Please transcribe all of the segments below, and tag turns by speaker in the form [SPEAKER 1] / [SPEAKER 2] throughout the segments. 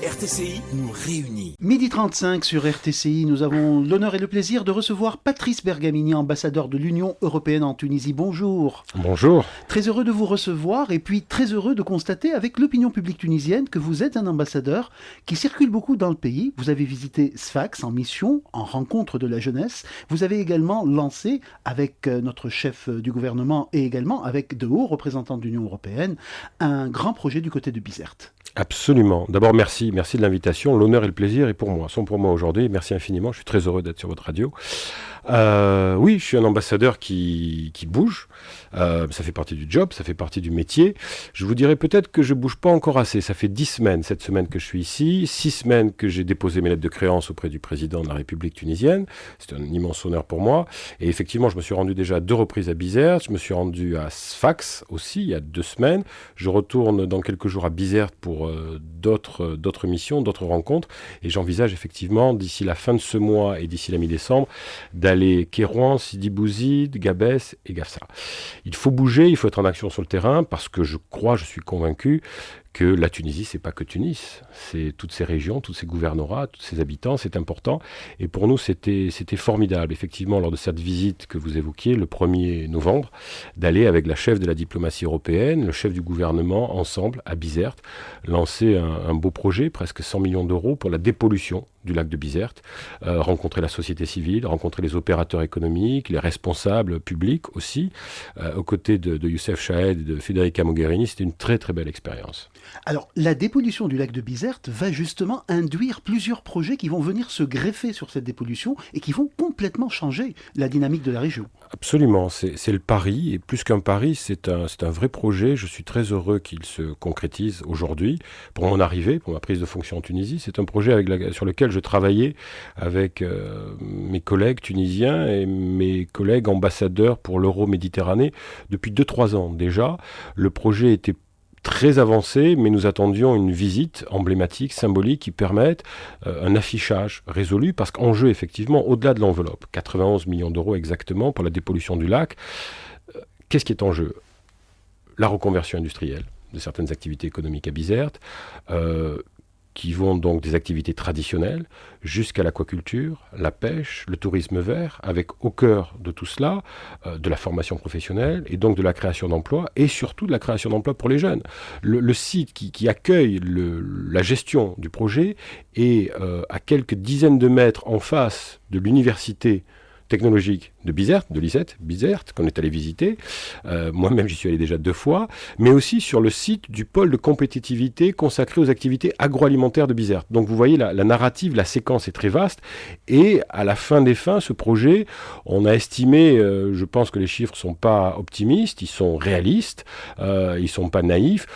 [SPEAKER 1] RTCI nous réunit.
[SPEAKER 2] Midi 35 sur RTCI, nous avons l'honneur et le plaisir de recevoir Patrice Bergamini, ambassadeur de l'Union européenne en Tunisie. Bonjour.
[SPEAKER 3] Bonjour.
[SPEAKER 2] Très heureux de vous recevoir et puis très heureux de constater avec l'opinion publique tunisienne que vous êtes un ambassadeur qui circule beaucoup dans le pays. Vous avez visité Sfax en mission, en rencontre de la jeunesse. Vous avez également lancé avec notre chef du gouvernement et également avec de hauts représentants de l'Union européenne un grand projet du côté de Bizerte.
[SPEAKER 3] Absolument. D'abord, merci de l'invitation. L'honneur et le plaisir sont pour moi aujourd'hui. Merci infiniment. Je suis très heureux d'être sur votre radio. Oui, je suis un ambassadeur qui bouge. Ça fait partie du job, ça fait partie du métier. Je vous dirais peut-être que je bouge pas encore assez. Ça fait 10 semaines, cette semaine que je suis ici, 6 semaines que j'ai déposé mes lettres de créance auprès du président de la République tunisienne. C'est un immense honneur pour moi. Et effectivement, je me suis rendu déjà à 2 reprises à Bizerte. Je me suis rendu à Sfax aussi, il y a 2 semaines. Je retourne dans quelques jours à Bizerte pour d'autres missions, d'autres rencontres. Et j'envisage effectivement, d'ici la fin de ce mois et d'ici la mi-décembre, d'aller Kérouan, Sidi Bouzid, Gabès et Gafsa. Il faut bouger, il faut être en action sur le terrain parce que je suis convaincu que la Tunisie, c'est pas que Tunis, c'est toutes ces régions, tous ces gouvernorats, tous ces habitants, c'est important. Et pour nous, c'était formidable, effectivement, lors de cette visite que vous évoquiez, le 1er novembre, d'aller avec la chef de la diplomatie européenne, le chef du gouvernement, ensemble, à Bizerte, lancer un beau projet, presque 100 millions d'euros pour la dépollution du lac de Bizerte, rencontrer la société civile, rencontrer les opérateurs économiques, les responsables publics aussi, aux côtés de Youssef Chahed et de Federica Mogherini. C'était une très très belle expérience.
[SPEAKER 2] Alors, la dépollution du lac de Bizerte va justement induire plusieurs projets qui vont venir se greffer sur cette dépollution et qui vont complètement changer la dynamique de la région.
[SPEAKER 3] Absolument, c'est le pari, et plus qu'un pari, c'est un vrai projet. Je suis très heureux qu'il se concrétise aujourd'hui. Pour mon arrivée, pour ma prise de fonction en Tunisie, c'est un projet sur lequel je travaillais avec mes collègues tunisiens et mes collègues ambassadeurs pour l'Euro-Méditerranée depuis 2-3 ans déjà. Le projet était très avancé, mais nous attendions une visite emblématique, symbolique, qui permette un affichage résolu, parce qu'en jeu, effectivement, au-delà de l'enveloppe, 91 millions d'euros exactement pour la dépollution du lac, qu'est-ce qui est en jeu ? La reconversion industrielle de certaines activités économiques à Bizerte, qui vont donc des activités traditionnelles jusqu'à l'aquaculture, la pêche, le tourisme vert, avec au cœur de tout cela de la formation professionnelle et donc de la création d'emplois et surtout de la création d'emplois pour les jeunes. Le site qui accueille la gestion du projet est à quelques dizaines de mètres en face de l'université technologique de Bizerte, de l'ISET, Bizerte, qu'on est allé visiter. Moi-même, j'y suis allé déjà 2 fois, mais aussi sur le site du pôle de compétitivité consacré aux activités agroalimentaires de Bizerte. Donc vous voyez, la narrative, la séquence est très vaste, et à la fin des fins, ce projet, on a estimé, je pense que les chiffres ne sont pas optimistes, ils sont réalistes, ils ne sont pas naïfs,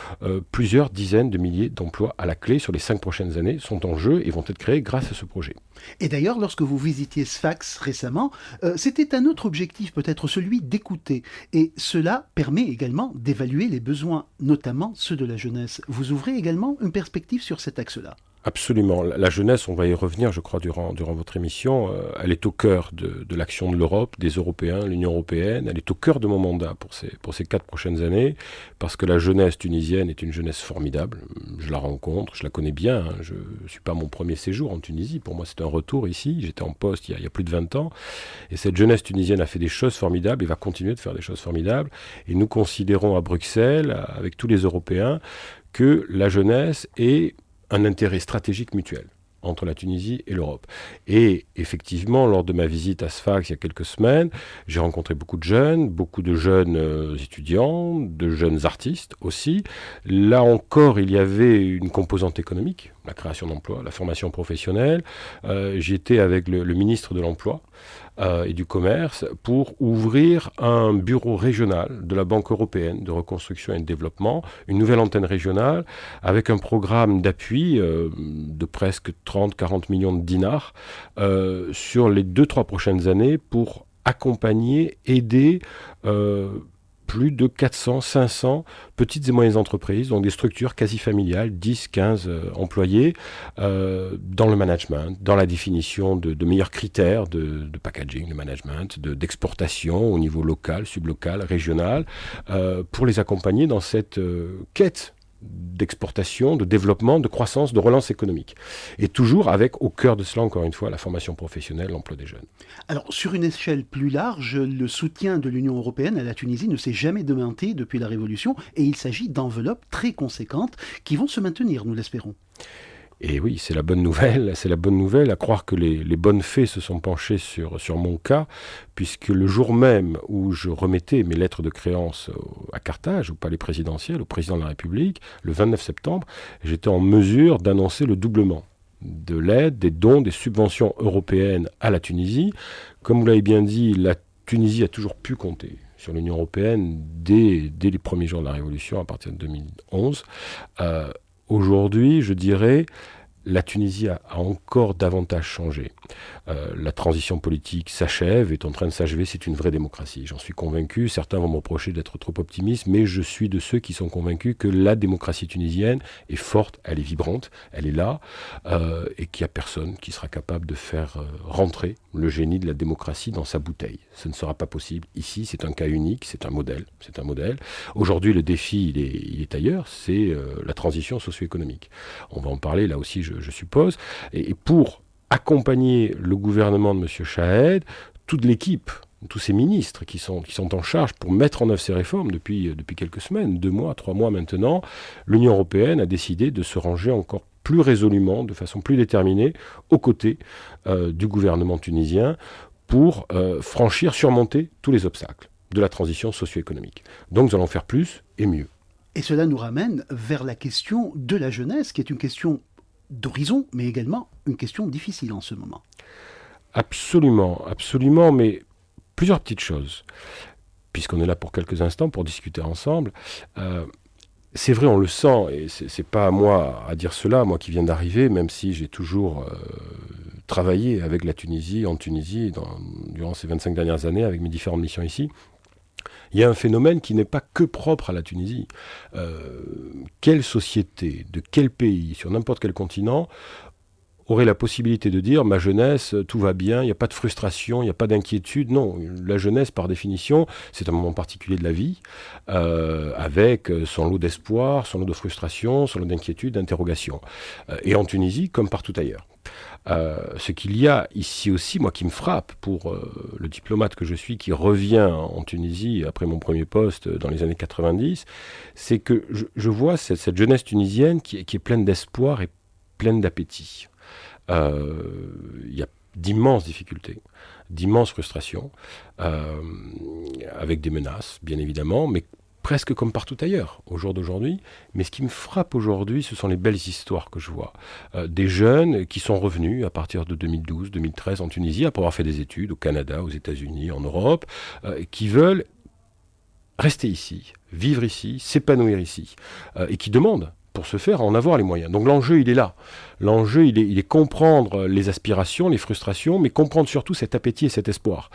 [SPEAKER 3] plusieurs dizaines de milliers d'emplois à la clé sur les 5 prochaines années sont en jeu et vont être créés grâce à ce projet.
[SPEAKER 2] Et d'ailleurs, lorsque vous visitiez Sfax récemment, c'était un autre objectif, peut-être celui d'écouter. Et cela permet également d'évaluer les besoins, notamment ceux de la jeunesse. Vous ouvrez également une perspective sur cet axe-là.
[SPEAKER 3] Absolument. La jeunesse, on va y revenir, je crois, durant votre émission. Elle est au cœur de l'action de l'Europe, des Européens, l'Union européenne. Elle est au cœur de mon mandat pour ces 4 prochaines années, parce que la jeunesse tunisienne est une jeunesse formidable. Je la rencontre, je la connais bien. Je ne suis pas à mon premier séjour en Tunisie. Pour moi, c'est un retour ici. J'étais en poste il y a plus de 20 ans. Et cette jeunesse tunisienne a fait des choses formidables et va continuer de faire des choses formidables. Et nous considérons à Bruxelles, avec tous les Européens, que la jeunesse est un intérêt stratégique mutuel entre la Tunisie et l'Europe. Et effectivement, lors de ma visite à Sfax il y a quelques semaines, j'ai rencontré beaucoup de jeunes étudiants, de jeunes artistes aussi. Là encore, il y avait une composante économique, la création d'emplois, la formation professionnelle. J'étais avec le ministre de l'Emploi et du Commerce pour ouvrir un bureau régional de la Banque européenne de reconstruction et de développement, une nouvelle antenne régionale avec un programme d'appui de presque 30-40 millions de dinars sur les 2-3 prochaines années pour accompagner, aider plus de 400-500 petites et moyennes entreprises, donc des structures quasi familiales, 10-15 employés, dans le management, dans la définition de meilleurs critères de packaging, de management, d'exportation au niveau local, sublocal, régional, pour les accompagner dans cette quête d'exportation, de développement, de croissance, de relance économique. Et toujours avec, au cœur de cela, encore une fois, la formation professionnelle, l'emploi des jeunes.
[SPEAKER 2] Alors, sur une échelle plus large, le soutien de l'Union européenne à la Tunisie ne s'est jamais démenti depuis la Révolution, et il s'agit d'enveloppes très conséquentes qui vont se maintenir, nous l'espérons.
[SPEAKER 3] Et oui, c'est la bonne nouvelle, à croire que les bonnes fées se sont penchées sur mon cas, puisque le jour même où je remettais mes lettres de créance à Carthage, au palais présidentiel, au président de la République, le 29 septembre, j'étais en mesure d'annoncer le doublement de l'aide, des dons, des subventions européennes à la Tunisie. Comme vous l'avez bien dit, la Tunisie a toujours pu compter sur l'Union européenne dès les premiers jours de la Révolution, à partir de 2011. Aujourd'hui, je dirais, la Tunisie a encore davantage changé. La transition politique s'achève, est en train de s'achever, c'est une vraie démocratie. J'en suis convaincu. Certains vont me reprocher d'être trop optimiste, mais je suis de ceux qui sont convaincus que la démocratie tunisienne est forte, elle est vibrante, elle est là, et qu'il n'y a personne qui sera capable de faire rentrer le génie de la démocratie dans sa bouteille. Ce ne sera pas possible. Ici, c'est un cas unique, c'est un modèle. Aujourd'hui, le défi, il est ailleurs, c'est la transition socio-économique. On va en parler là aussi, je suppose. Et pour accompagner le gouvernement de M. Chahed, toute l'équipe, tous ces ministres qui sont en charge pour mettre en œuvre ces réformes depuis quelques semaines, 2 mois, 3 mois maintenant, l'Union européenne a décidé de se ranger encore plus résolument, de façon plus déterminée, aux côtés du gouvernement tunisien pour surmonter tous les obstacles de la transition socio-économique. Donc nous allons faire plus et mieux.
[SPEAKER 2] Et cela nous ramène vers la question de la jeunesse, qui est une question d'horizon, mais également une question difficile en ce moment.
[SPEAKER 3] Absolument, absolument, mais plusieurs petites choses, puisqu'on est là pour quelques instants pour discuter ensemble. C'est vrai, on le sent, et c'est pas à moi à dire cela, moi qui viens d'arriver, même si j'ai toujours travaillé avec la Tunisie, en Tunisie, durant ces 25 dernières années, avec mes différentes missions ici. Il y a un phénomène qui n'est pas que propre à la Tunisie. Quelle société, de quel pays, sur n'importe quel continent, aurait la possibilité de dire « ma jeunesse, tout va bien, il n'y a pas de frustration, il n'y a pas d'inquiétude ». Non, la jeunesse, par définition, c'est un moment particulier de la vie, avec son lot d'espoir, son lot de frustration, son lot d'inquiétude, d'interrogation. Et en Tunisie, comme partout ailleurs. Ce qu'il y a ici aussi, moi qui me frappe pour le diplomate que je suis, qui revient en Tunisie après mon premier poste dans les années 90, c'est que je vois cette jeunesse tunisienne qui est pleine d'espoir et pleine d'appétit. Il y a d'immenses difficultés, d'immenses frustrations, avec des menaces, bien évidemment, mais presque comme partout ailleurs, au jour d'aujourd'hui. Mais ce qui me frappe aujourd'hui, ce sont les belles histoires que je vois. Des jeunes qui sont revenus à partir de 2012, 2013 en Tunisie, après avoir fait des études au Canada, aux États-Unis, en Europe, qui veulent rester ici, vivre ici, s'épanouir ici, et qui demandent, pour ce faire, à en avoir les moyens. Donc l'enjeu, il est là. L'enjeu, il est comprendre les aspirations, les frustrations, mais comprendre surtout cet appétit et cet espoir.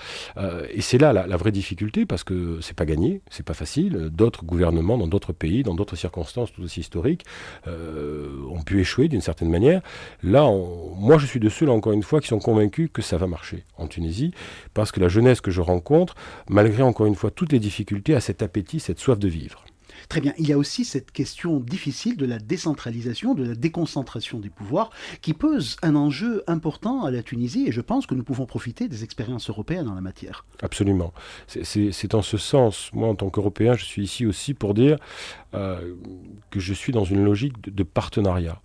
[SPEAKER 3] Et c'est là la vraie difficulté, parce que c'est pas gagné, c'est pas facile. D'autres gouvernements, dans d'autres pays, dans d'autres circonstances tout aussi historiques, ont pu échouer d'une certaine manière. Là, moi, je suis de ceux, là, encore une fois, qui sont convaincus que ça va marcher en Tunisie, parce que la jeunesse que je rencontre, malgré, encore une fois, toutes les difficultés, a cet appétit, cette soif de vivre.
[SPEAKER 2] Très bien. Il y a aussi cette question difficile de la décentralisation, de la déconcentration des pouvoirs, qui pose un enjeu important à la Tunisie, et je pense que nous pouvons profiter des expériences européennes en la matière.
[SPEAKER 3] Absolument. C'est en ce sens, moi en tant qu'Européen, je suis ici aussi pour dire que je suis dans une logique de partenariat.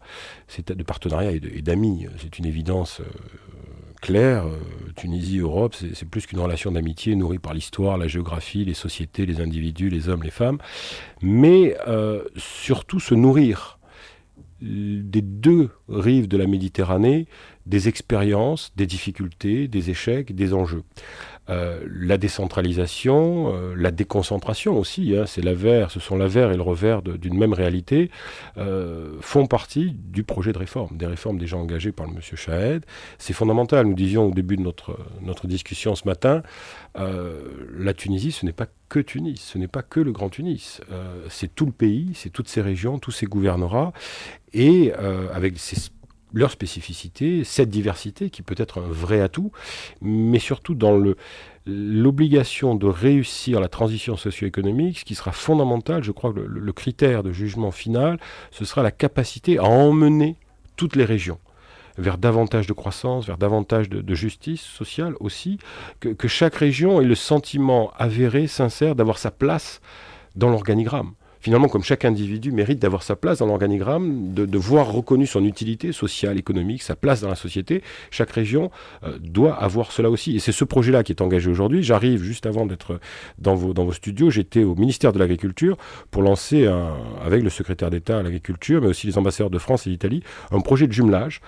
[SPEAKER 3] De partenariat et d'amis. C'est une évidence claire. Tunisie-Europe, c'est plus qu'une relation d'amitié nourrie par l'histoire, la géographie, les sociétés, les individus, les hommes, les femmes, mais surtout se nourrir des 2 rives de la Méditerranée, des expériences, des difficultés, des échecs, des enjeux. La décentralisation, la déconcentration aussi, ce sont l'avers et le revers d'une même réalité, font partie du projet de réforme, des réformes déjà engagées par M. Chahed. C'est fondamental. Nous disions au début de notre discussion ce matin, la Tunisie, ce n'est pas que Tunis, ce n'est pas que le Grand Tunis. C'est tout le pays, c'est toutes ces régions, tous ces gouvernorats, et avec ces leur spécificité, cette diversité qui peut être un vrai atout, mais surtout dans l'obligation de réussir la transition socio-économique, ce qui sera fondamental, je crois que le critère de jugement final, ce sera la capacité à emmener toutes les régions vers davantage de croissance, vers davantage de justice sociale aussi, que chaque région ait le sentiment avéré, sincère, d'avoir sa place dans l'organigramme. Finalement, comme chaque individu mérite d'avoir sa place dans l'organigramme, de voir reconnue son utilité sociale, économique, sa place dans la société, chaque région doit avoir cela aussi. Et c'est ce projet-là qui est engagé aujourd'hui. J'arrive juste avant d'être dans vos studios. J'étais au ministère de l'Agriculture pour lancer, avec le secrétaire d'État à l'Agriculture, mais aussi les ambassadeurs de France et d'Italie, un projet de jumelage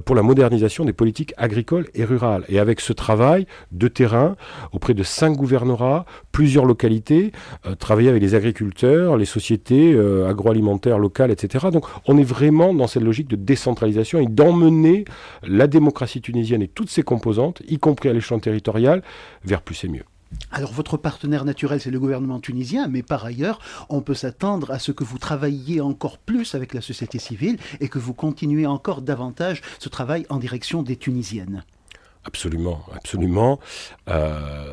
[SPEAKER 3] pour la modernisation des politiques agricoles et rurales. Et avec ce travail de terrain auprès de 5 gouvernorats, plusieurs localités, travailler avec les agriculteurs, les sociétés agroalimentaires locales, etc. Donc on est vraiment dans cette logique de décentralisation et d'emmener la démocratie tunisienne et toutes ses composantes, y compris à l'échelon territorial, vers plus et mieux.
[SPEAKER 2] Alors votre partenaire naturel, c'est le gouvernement tunisien, mais par ailleurs, on peut s'attendre à ce que vous travailliez encore plus avec la société civile et que vous continuez encore davantage ce travail en direction des Tunisiennes.
[SPEAKER 3] Absolument, absolument.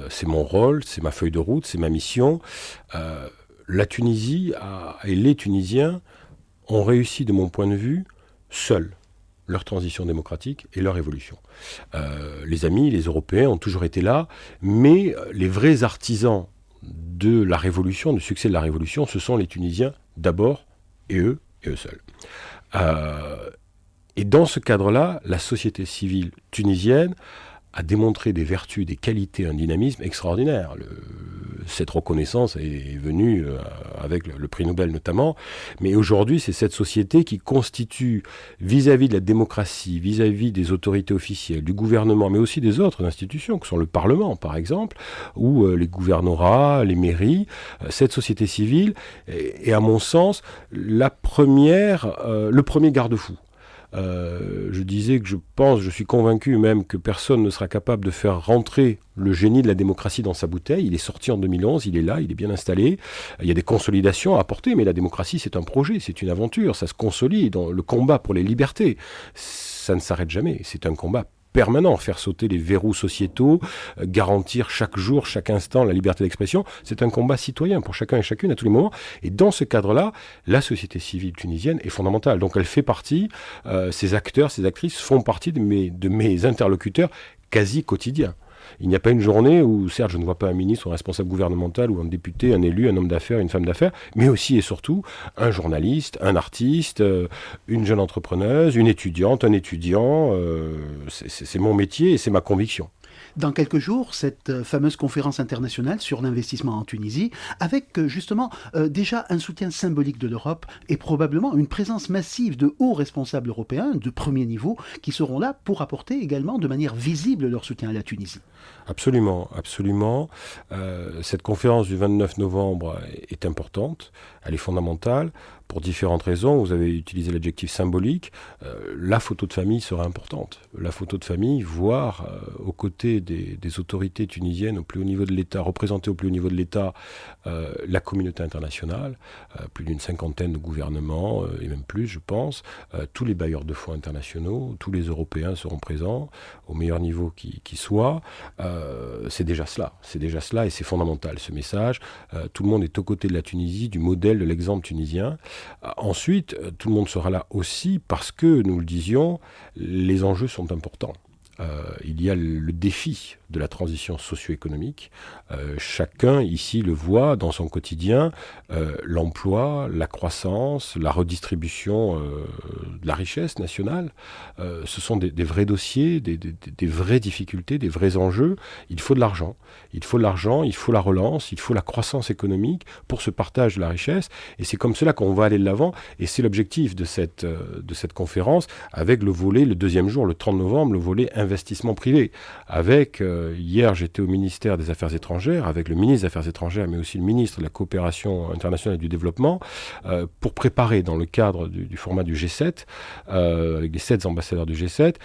[SPEAKER 3] C'est mon rôle, c'est ma feuille de route, c'est ma mission. La Tunisie et les Tunisiens ont réussi, de mon point de vue, seuls leur transition démocratique et leur évolution. Les amis, les Européens ont toujours été là, mais les vrais artisans de la révolution, du succès de la révolution, ce sont les Tunisiens d'abord, et eux seuls. Et dans ce cadre-là, la société civile tunisienne a démontré des vertus, des qualités, un dynamisme extraordinaire. Cette reconnaissance est venue avec le prix Nobel notamment, mais aujourd'hui c'est cette société qui constitue vis-à-vis de la démocratie, vis-à-vis des autorités officielles, du gouvernement, mais aussi des autres institutions, que sont le Parlement par exemple, ou les gouvernorats, les mairies, cette société civile est à mon sens le premier garde-fou. Je disais que je suis convaincu même que personne ne sera capable de faire rentrer le génie de la démocratie dans sa bouteille. Il est sorti en 2011, il est là, il est bien installé. Il y a des consolidations à apporter, mais la démocratie c'est un projet, c'est une aventure, ça se consolide. Le combat pour les libertés, ça ne s'arrête jamais, c'est un combat permanent, faire sauter les verrous sociétaux, garantir chaque jour, chaque instant la liberté d'expression, c'est un combat citoyen pour chacun et chacune à tous les moments. Et dans ce cadre-là, la société civile tunisienne est fondamentale. Donc elle fait partie, ces acteurs, ces actrices font partie de mes interlocuteurs quasi quotidiens. Il n'y a pas une journée où, certes, je ne vois pas un ministre, un responsable gouvernemental ou un député, un élu, un homme d'affaires, une femme d'affaires, mais aussi et surtout un journaliste, un artiste, une jeune entrepreneuse, une étudiante, un étudiant. C'est mon métier et c'est ma conviction.
[SPEAKER 2] Dans quelques jours, cette fameuse conférence internationale sur l'investissement en Tunisie, avec justement déjà un soutien symbolique de l'Europe et probablement une présence massive de hauts responsables européens de premier niveau qui seront là pour apporter également de manière visible leur soutien à la Tunisie.
[SPEAKER 3] Absolument, absolument. Cette conférence du 29 novembre est importante, elle est fondamentale. Pour différentes raisons, vous avez utilisé l'adjectif symbolique, la photo de famille sera importante. La photo de famille, voir aux côtés des autorités tunisiennes au plus haut niveau de l'État, représenter au plus haut niveau de l'État la communauté internationale, plus d'une 50aine de gouvernements, et même plus je pense, tous les bailleurs de fonds internationaux, tous les Européens seront présents, au meilleur niveau qui soit. C'est déjà cela et c'est fondamental ce message. Tout le monde est aux côtés de la Tunisie, du modèle, de l'exemple tunisien. Ensuite, tout le monde sera là aussi parce que, nous le disions, les enjeux sont importants. Il y a le défi de la transition socio-économique. Chacun ici le voit dans son quotidien, l'emploi, la croissance, la redistribution de la richesse nationale. Ce sont des vrais dossiers, des vraies difficultés, des vrais enjeux. Il faut de l'argent. Il faut la relance, il faut la croissance économique pour ce partage de la richesse. Et c'est comme cela qu'on va aller de l'avant. Et c'est l'objectif de cette conférence avec le deuxième jour, le 30 novembre, le volet investissement privé. Avec, hier j'étais au ministère des Affaires étrangères, avec le ministre des Affaires étrangères, mais aussi le ministre de la Coopération internationale et du Développement, pour préparer dans le cadre du format du G7, avec les 7 ambassadeurs du G7,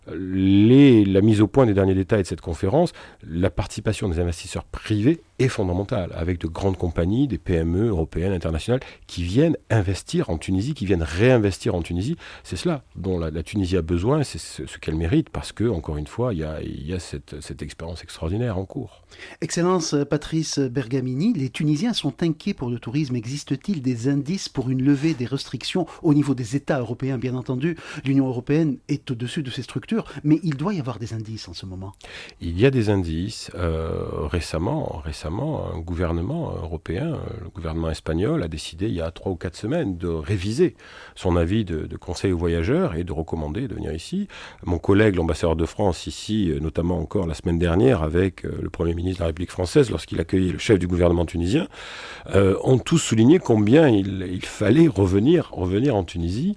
[SPEAKER 3] la mise au point des derniers détails de cette conférence, la participation des investisseurs privés est fondamentale, avec de grandes compagnies, des PME européennes, internationales, qui viennent investir en Tunisie, qui viennent réinvestir en Tunisie. C'est cela dont la Tunisie a besoin, c'est ce qu'elle mérite, parce que, encore une fois, il y a cette expérience extraordinaire en cours.
[SPEAKER 2] Excellence Patrice Bergamini, les Tunisiens sont inquiets pour le tourisme. Existe-t-il des indices pour une levée des restrictions au niveau des États européens? Bien entendu, l'Union européenne est au-dessus de ces structures, mais il doit y avoir des indices en ce moment.
[SPEAKER 3] Il y a des indices. Récemment, un gouvernement européen, le gouvernement espagnol, a décidé il y a 3 ou 4 semaines de réviser son avis de conseil aux voyageurs et de recommander de venir ici. Mon collègue, l'ambassadeur de France ici, notamment encore la semaine dernière avec le Premier ministre de la République française, lorsqu'il accueillait le chef du gouvernement tunisien, ont tous souligné combien il fallait revenir en Tunisie.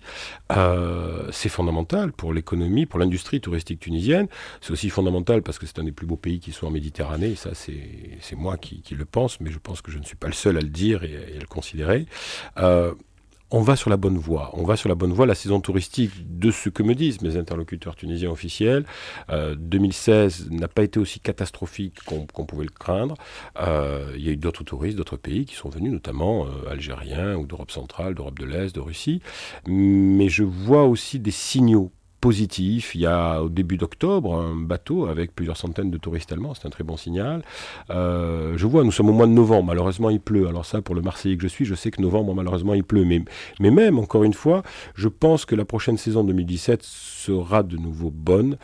[SPEAKER 3] C'est fondamental pour l'économie, pour l'industrie touristique tunisienne. C'est aussi fondamental parce que c'est un des plus beaux pays qui soit en Méditerranée. Et ça, c'est moi qui le pense, mais je pense que je ne suis pas le seul à le dire et à le considérer. On va sur la bonne voie. La saison touristique, de ce que me disent mes interlocuteurs tunisiens officiels, 2016 n'a pas été aussi catastrophique qu'on pouvait le craindre. Il y a eu d'autres touristes, d'autres pays qui sont venus, notamment algériens ou d'Europe centrale, d'Europe de l'Est, de Russie. Mais je vois aussi des signaux positif. Il y a au début d'octobre un bateau avec plusieurs centaines de touristes allemands, c'est un très bon signal. Je vois, nous sommes au mois de novembre, malheureusement il pleut. Alors ça, pour le Marseillais que je suis, je sais que novembre, malheureusement il pleut. Mais même, encore une fois, je pense que la prochaine saison 2017 sera de nouveau bonne.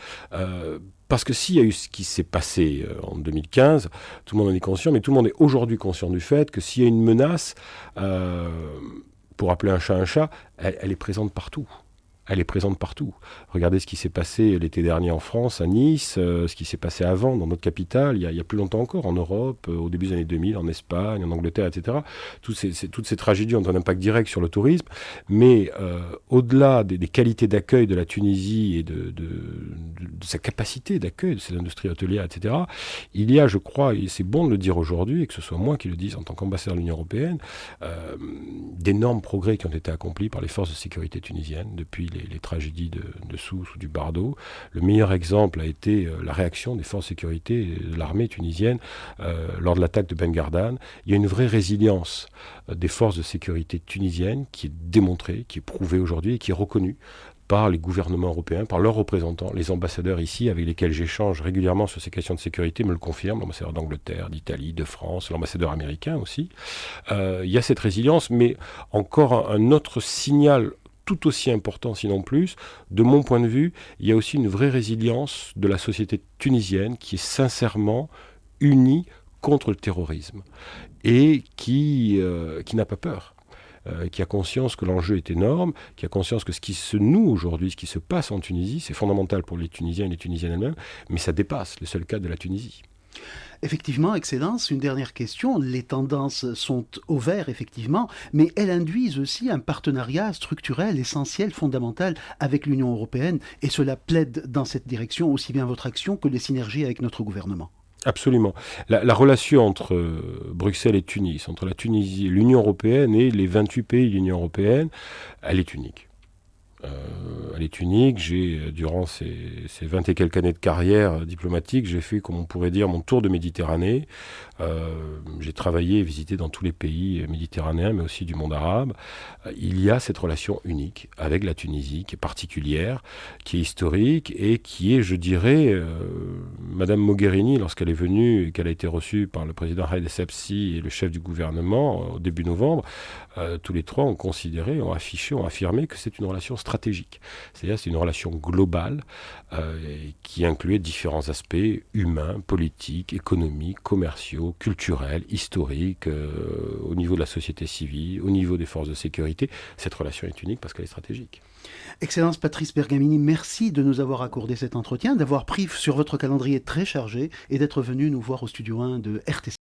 [SPEAKER 3] Parce que s'il y a eu ce qui s'est passé en 2015, tout le monde en est conscient, mais tout le monde est aujourd'hui conscient du fait que s'il y a une menace, pour appeler un chat, elle est présente partout. Elle est présente partout. Regardez ce qui s'est passé l'été dernier en France, à Nice, ce qui s'est passé avant dans notre capitale, il y a plus longtemps encore, en Europe, au début des années 2000, en Espagne, en Angleterre, etc. Toutes ces tragédies ont un impact direct sur le tourisme, mais au-delà des qualités d'accueil de la Tunisie et de sa capacité d'accueil de ses industries hôtelières, etc., il y a, je crois, et c'est bon de le dire aujourd'hui, et que ce soit moi qui le dise en tant qu'ambassadeur de l'Union européenne, d'énormes progrès qui ont été accomplis par les forces de sécurité tunisiennes depuis les tragédies de Sousse ou du Bardo. Le meilleur exemple a été la réaction des forces de sécurité de l'armée tunisienne lors de l'attaque de Ben Gardan. Il y a une vraie résilience des forces de sécurité tunisiennes qui est démontrée, qui est prouvée aujourd'hui et qui est reconnue par les gouvernements européens, par leurs représentants, les ambassadeurs ici avec lesquels j'échange régulièrement sur ces questions de sécurité me le confirment, l'ambassadeur d'Angleterre, d'Italie, de France, l'ambassadeur américain aussi. Il y a cette résilience, mais encore un autre signal tout aussi important, sinon plus, de mon point de vue, il y a aussi une vraie résilience de la société tunisienne qui est sincèrement unie contre le terrorisme et qui n'a pas peur. Qui a conscience que l'enjeu est énorme, qui a conscience que ce qui se noue aujourd'hui, ce qui se passe en Tunisie, c'est fondamental pour les Tunisiens et les Tunisiennes elles-mêmes, mais ça dépasse le seul cas de la Tunisie.
[SPEAKER 2] Effectivement, Excellence, une dernière question. Les tendances sont au vert, effectivement, mais elles induisent aussi un partenariat structurel, essentiel, fondamental avec l'Union européenne, et cela plaide dans cette direction, aussi bien votre action que les synergies avec notre gouvernement.
[SPEAKER 3] Absolument. La relation entre Bruxelles et Tunis, entre la Tunisie, l'Union européenne et les 28 pays de l'Union européenne, elle est unique. Elle est unique. Durant ces 20 et quelques années de carrière diplomatique, j'ai fait, comme on pourrait dire, mon tour de Méditerranée. J'ai travaillé et visité dans tous les pays méditerranéens, mais aussi du monde arabe. Il y a cette relation unique avec la Tunisie, qui est particulière, qui est historique et qui est, je dirais, Madame Mogherini, lorsqu'elle est venue et qu'elle a été reçue par le président Haït Essebsi et le chef du gouvernement au début novembre, tous les trois ont considéré, ont affiché, ont affirmé que c'est une relation stratégique. C'est-à-dire c'est une relation globale qui incluait différents aspects humains, politiques, économiques, commerciaux, culturels, historiques, au niveau de la société civile, au niveau des forces de sécurité. Cette relation est unique parce qu'elle est stratégique.
[SPEAKER 2] Excellence Patrice Bergamini, merci de nous avoir accordé cet entretien, d'avoir pris sur votre calendrier très chargé et d'être venu nous voir au studio 1 de RTC.